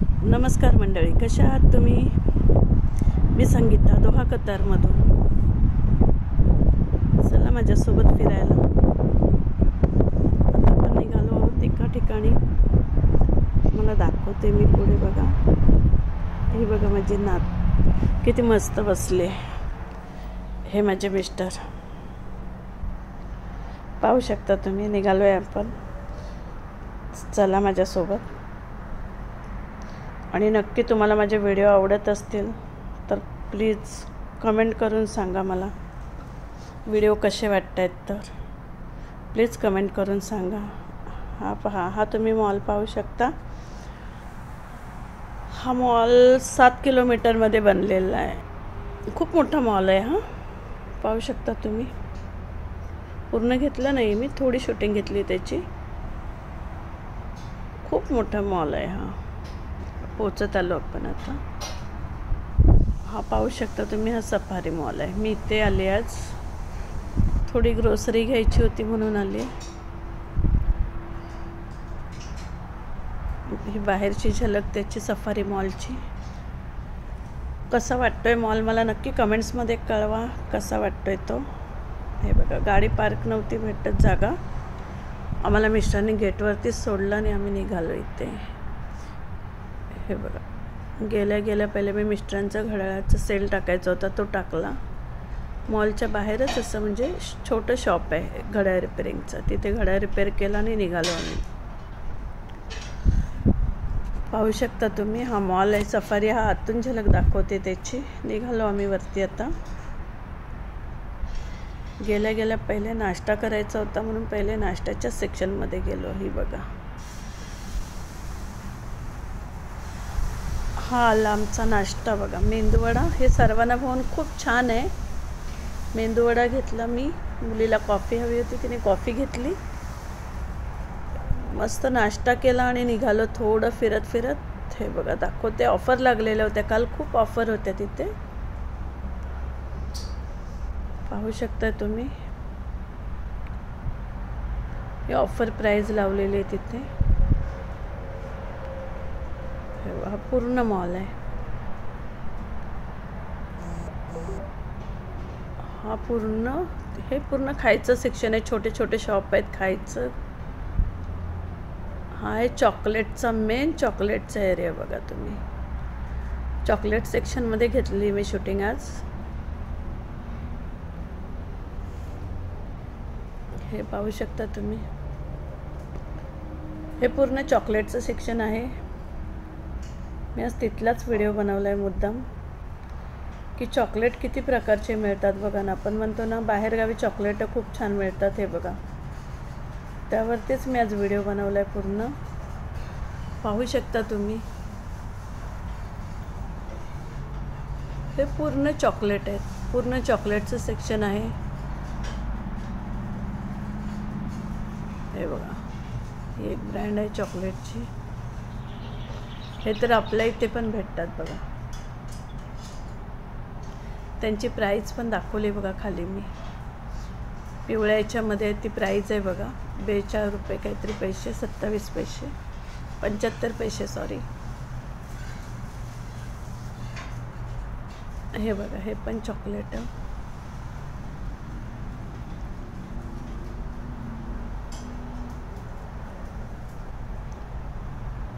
नमस्कार मंडळी, कशा आहात तुम्ही? मी संगीता दोहा कतारमधून. चला माझ्यासोबत फिरायला. आता आपण निघालो आहोत एका ठिकाणी. मला दाखवते मी पुढे. बघा, हे बघा माझे नात किती मस्त बसले. हे माझे मिस्टर पाहू शकता तुम्ही. निघालोय आपण. चला माझ्यासोबत. आणि नक्की तुम्हाला माझे व्हिडिओ आवडत असतील तर प्लीज कमेंट करून सांगा मला व्हिडिओ कसे वाटत आहेत. तर प्लीज कमेंट करून सांगा. हा पहा, हा तुम्ही मॉल पाहू शकता. हा मॉल 7 किलोमीटरमध्ये बनलेला आहे. खूप मोठा मॉल आहे हा. पाहू शकता तुम्ही. पूर्ण घेतलं नाही मी, थोडी शूटिंग घेतली त्याची. खूप मोठा मॉल आहे हा. पोचत आलो आपण आता. हा पाहू शकता तुम्ही, हा सफारी मॉल आहे. मी इथे आले आज. थोडी ग्रोसरी घ्यायची होती म्हणून आले. ही बाहेरची झलक त्याची सफारी मॉलची. कसा वाटतोय मॉल मला नक्की कमेंट्समध्ये कळवा कसा वाटतोय तो. हे बघा, गाडी पार्क नव्हती भेटत जागा. आम्हाला मिस्टरांनी गेटवरतीच सोडलं आणि आम्ही निघालो इथे. हे बघा, गेल्या गेल्या पहिले मी मिस्टरांचा घड्याळाचा सेल टाकायचा होता, तो टाकला. मॉलच्या बाहेरच असं म्हणजे छोटं शॉप आहे घड्याळ रिपेअरिंगचं. तिथे घड्याळ रिपेअर केला आणि निघालो आम्ही. पाहू शकता तुम्ही, हा मॉल आहे सफारी. हा आतून झलक दाखवते त्याची. निघालो आम्ही वरती आता. गेल्या गेल्या पहिले नाश्ता करायचा होता म्हणून पहिले नाश्त्याच्या सेक्शनमध्ये गेलो. ही बघा, हा आला आमचा नाश्ता. बघा, मेंदूवडा. हे सर्वांना पाहून खूप छान आहे. मेंदूवडा घेतला मी. मुलीला कॉफी हवी होती, तिने कॉफी घेतली. मस्त नाश्ता केला आणि निघालो थोडं फिरत फिरत. हे बघा दाखवते, ऑफर लागलेल्या होत्या काल. खूप ऑफर होत्या तिथे. पाहू शकता तुम्ही. हे ऑफर प्राइस लावलेली आहे तिथे. हा पूर्ण मॉल आहे. हा पूर्ण, हे पूर्ण खायचं सेक्शन आहे. छोटे छोटे शॉप आहेत खायचं. हा आहे चॉकलेटचा, मेन चॉकलेटचा एरिया. बघा तुम्ही, चॉकलेट सेक्शनमध्ये घेतली मी शूटिंग आज. हे पाहू शकता तुम्ही. हे पूर्ण चॉकलेटचं सेक्शन आहे. मी आज तिथलाच व्हिडिओ बनवला आहे मुद्दाम, की चॉकलेट किती प्रकारचे मिळतात. बघा ना, आपण म्हणतो ना बाहेरगावी चॉकलेट खूप छान मिळतात. हे बघा, त्यावरतीच मी आज व्हिडिओ बनवला आहे पूर्ण. पाहू शकता तुम्ही. हे पूर्ण चॉकलेट आहे. पूर्ण चॉकलेटचं सेक्शन आहे. हे बघा, ही एक ब्रँड आहे चॉकलेटची. हे तर आपल्या इथे पण भेटतात बघा. त्यांची प्राईस पण दाखवली बघा खाली मी. पिवळ्या याच्यामध्ये ती प्राईस आहे बघा. 42 रुपये काहीतरी पैसे, 27 पैसे, 75 पैसे सॉरी. हे बघा, हे पण चॉकलेट.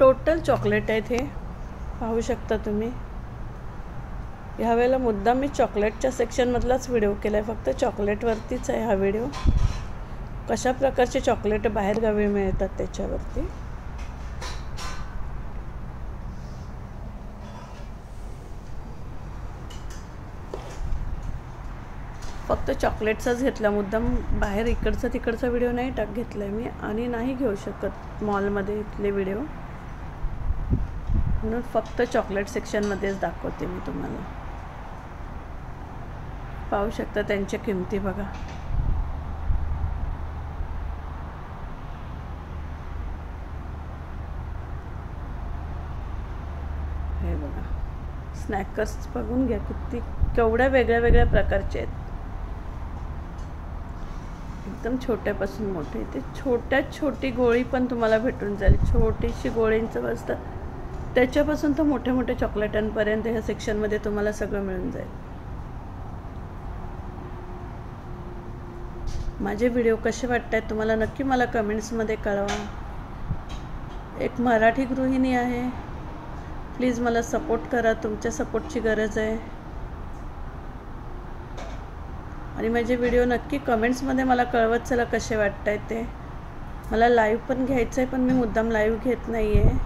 टोटल चॉकलेट आहेत हे. पाहू शकता तुम्ही. ह्या वेळेला मुद्दाम मी चॉकलेटच्या सेक्शनमधलाच व्हिडिओ केला आहे. फक्त चॉकलेटवरतीच आहे हा व्हिडिओ. कशा प्रकारचे चॉकलेट बाहेरगावी मिळतात त्याच्यावरती. फक्त चॉकलेटचाच घेतला मुद्दाम. बाहेर इकडचा तिकडचा व्हिडिओ नाही घेतला आहे मी. आणि नाही घेऊ शकत मॉलमध्ये इथले व्हिडिओ, म्हणून फक्त चॉकलेट सेक्शनमध्येच दाखवते मी तुम्हाला. पाहू शकता त्यांच्या किमती बघा. हे बघा, स्नॅकर्स बघून घ्या किती, केवढ्या वेगळ्या वेगळ्या प्रकारचे आहेत. एकदम छोट्यापासून मोठे. ते छोट्यात छोटी गोळी पण तुम्हाला भेटून जाईल. छोटीशी गोळींचं बसतं त्याच्यापासून तर मोठे मोठे चॉकलेटांपर्यंत ह्या सेक्शनमध्ये तुम्हाला सगळं मिळून जाईल. माझे व्हिडिओ कसे वाटतात तुम्हाला नक्की मला कमेंट्समध्ये कळवा. एक मराठी गृहिणी आहे, प्लीज मला सपोर्ट करा. तुमच्या सपोर्टची गरज आहे. आणि माझे व्हिडिओ नक्की कमेंट्समध्ये मला कळवत चला कसे वाटतायत ते. मला लाईव्ह पण घ्यायचं आहे, पण मी मुद्दाम लाईव्ह घेत नाही आहे.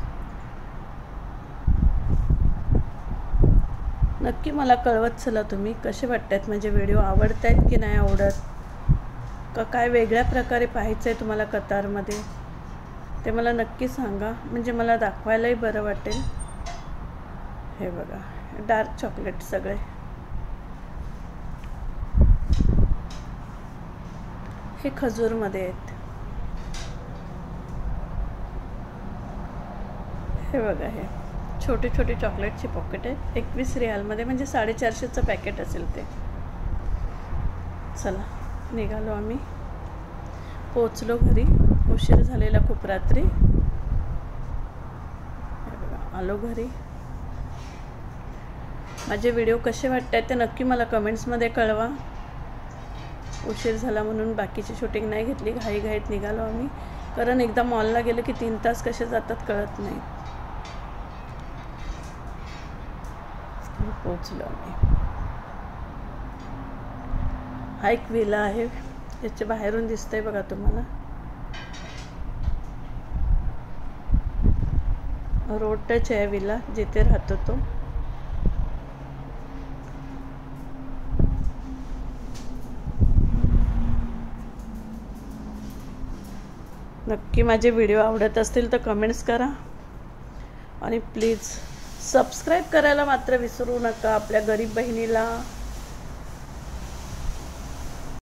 नक्की मला कळवत चला तुम्ही कसे वाटतायत माझे व्हिडिओ. आवडतायत की नाही आवडत, का काय वेगळ्या प्रकारे पाहायचं आहे तुम्हाला कतारमध्ये, ते मला नक्की सांगा. म्हणजे मला दाखवायलाही बरं वाटेल. हे बघा डार्क चॉकलेट सगळे. हे खजूरमध्ये आहेत. हे बघा हे छोटे छोटे चॉकलेटचे पॉकेट आहेत. 21 रियालमध्ये, म्हणजे 450चं पॅकेट असेल ते. चला निघालो आम्ही. पोचलो घरी. उशीर झालेला खूप रात्री. आलो घरी. माझे व्हिडिओ कसे वाटतात ते नक्की मला कमेंट्समध्ये कळवा. उशीर झाला म्हणून बाकीची शूटिंग नाही घेतली, घाईघाईत निघालो आम्ही. कारण एकदा मॉलला गेलं की 3 तास कसे जातात कळत नाही. पोचलो आम्ही. हा एक विला आहे, याच्या बाहेरून दिसतंय बघा तुम्हाला. रोड टच आहे विला, जिथे राहतो तो. नक्की माझे व्हिडिओ आवडत असतील तर कमेंट्स करा. आणि प्लीज सबस्क्राईब करायला मात्र विसरू नका. आपल्या गरीब बहिणीला